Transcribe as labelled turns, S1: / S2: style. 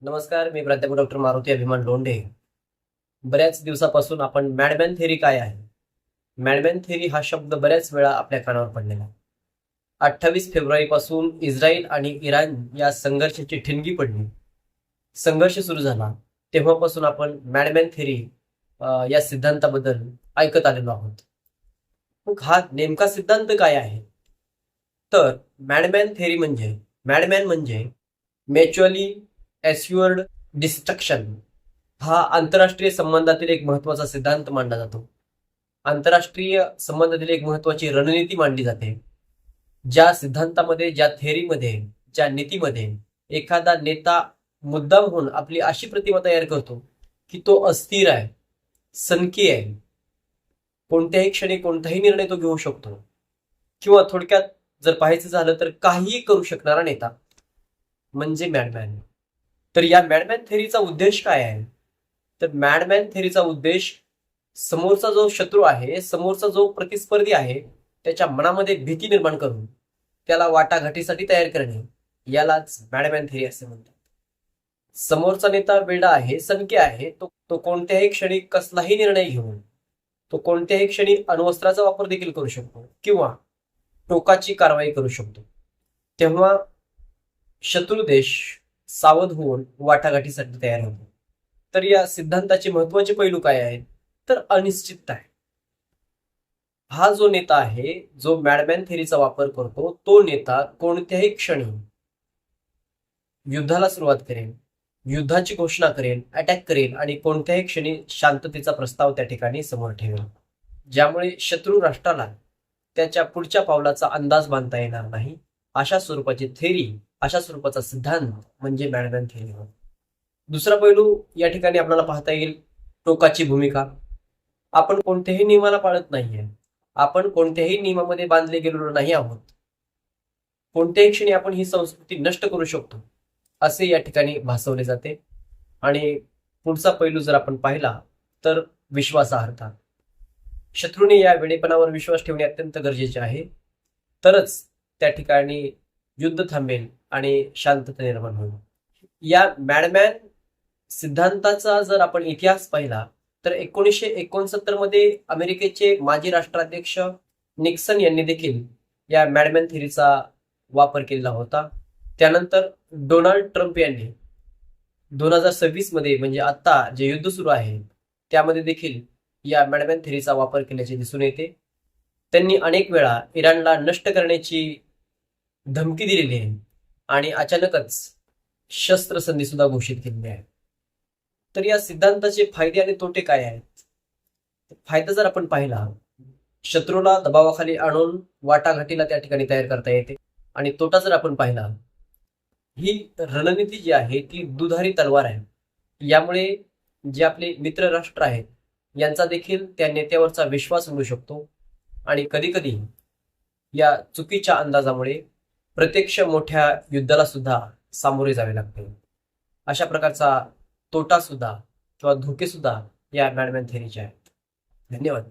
S1: नमस्कार, मी प्राध्यापक डॉक्टर मारुती अभिमान लोंढे. बऱ्याच दिवसापासून आपण मॅडमॅन थेरी काय आहे, मॅडमॅन थेरी हा शब्द बऱ्याच वेळा आपल्या कानावर पडलेला. 28 फेब्रुवारी पासून इस्रायल आणि इराण या संघर्षाची ठिणगी पडली, संघर्ष सुरू झाला. तेव्हापासून आपण मॅडमॅन थेरी या सिद्धांताबद्दल ऐकत आलेलो आहोत. मग हा नेमका सिद्धांत काय आहे? तर मॅडमॅन म्हणजे म्युच्युअली ॲश्युअर्ड डिस्ट्रक्शन हा आंतरराष्ट्रीय संबंधातील एक महत्वाचा सिद्धांत मानला जातो. आंतरराष्ट्रीय संबंधातील एक महत्वाची रणनीती मांडली जाते. ज्या सिद्धांतामध्ये, ज्या थेरीमध्ये, ज्या नीतीमध्ये एखादा नेता मुद्दाम होऊन आपली अशी प्रतिमा तयार करतो की तो अस्थिर आहे, सनकी आहे, कोणत्याही क्षणी कोणताही निर्णय तो घेऊ शकतो, किंवा थोडक्यात जर पाहायचं झालं तर काहीही करू शकणारा नेता म्हणजे मॅडमॅन. तर या मॅडमॅन थेरीचा उद्देश काय आहे? तर मॅडमॅन थेरीचा उद्देश समोरचा जो शत्रू आहे, समोरचा जो प्रतिस्पर्धी आहे, त्याच्या मनामध्ये भीती निर्माण करून त्याला वाटाघाटीसाठी तयार करणे, यालाच मॅडमॅन थेरी असे म्हणतात. समोरचा नेता वेडा आहे, सनकी आहे, तो कोणत्याही क्षणी कसलाही निर्णय घेऊन, तो कोणत्याही क्षणी अण्वस्त्राचा वापर देखील करू शकतो किंवा टोकाची कारवाई करू शकतो. तेव्हा शत्रू देश सावध होऊन वाटाघाटीसाठी तयार होतो. तर या सिद्धांताचे महत्वाचे पैलू काय आहेत? तर अनिश्चितता आहे. हा जो नेता आहे, जो मॅडमॅन थेरीचा वापर करतो, तो नेता कोणत्याही क्षणी युद्धाला सुरुवात करेल, युद्धाची घोषणा करेल, अटॅक करेल आणि कोणत्याही क्षणी शांततेचा प्रस्ताव त्या ठिकाणी समोर ठेवेल, ज्यामुळे शत्रू राष्ट्राला त्याच्या पुढच्या पावलाचा अंदाज बांधता येणार नाही. अशा स्वरूपाची थेरी, अशा स्वरूपाचा सिद्धांत म्हणजे मॅडमॅन थेरी. दुसरा पैलू या ठिकाणी आपल्याला पाहता येईल, टोकाची भूमिका. आपण कोणत्याही नियमाला पाळत नाहीये, आपण कोणत्याही नियमामध्ये बांधले गेलेलो नाही आहोत. कोणत्याही क्षणी आपण ही संस्कृती नष्ट करू शकतो असे या ठिकाणी भासवले जाते. आणि पुढचा पैलू जर आपण पाहिला तर विश्वासार्हता. शत्रूने या वेडेपणावर विश्वास ठेवणे अत्यंत गरजेचे आहे, तरच त्या ठिकाणी युद्ध थांबेल आणि शांतता निर्माण होईल. या मॅडमॅन सिद्धांताचा जर आपण इतिहास पाहिला तर 1969 मध्ये अमेरिकेचे माजी राष्ट्राध्यक्ष निक्सन यांनी देखील या मॅडमॅन थेरीचा वापर केलेला होता. त्यानंतर डोनाल्ड ट्रम्प यांनी 2026 मध्ये, म्हणजे आता जे युद्ध सुरू आहे त्यामध्ये देखील या मॅडमॅन थेरीचा वापर केल्याचे दिसून येते. त्यांनी अनेक वेळा इराणला नष्ट करण्याची धमकी दिलेली आहे आणि अचानकच शस्त्रसंधी सुद्धा घोषित केलेली आहे. तर या सिद्धांताचे फायदे आणि तोटे काय आहेत? फायदा जर आपण पाहिला, शत्रूला दबावाखाली आणून वाटाघाटीला त्या ठिकाणी तयार करता येते. आणि तोटा जर आपण पाहिला, ही रणनीती जी आहे ती दुधारी तलवार आहे. यामुळे जे आपले मित्र राष्ट्र आहेत यांचा देखील त्या नेत्यावरचा विश्वास उडू शकतो आणि कधी कधी या चुकीच्या अंदाजामुळे प्रत्यक्ष मोठ्या युद्धाला सुद्धा सामोरे जावे लागते. अशा प्रकारचा तोटा सुद्धा किंवा धोके सुद्धा या मॅडमॅन थेरीचे आहेत. धन्यवाद.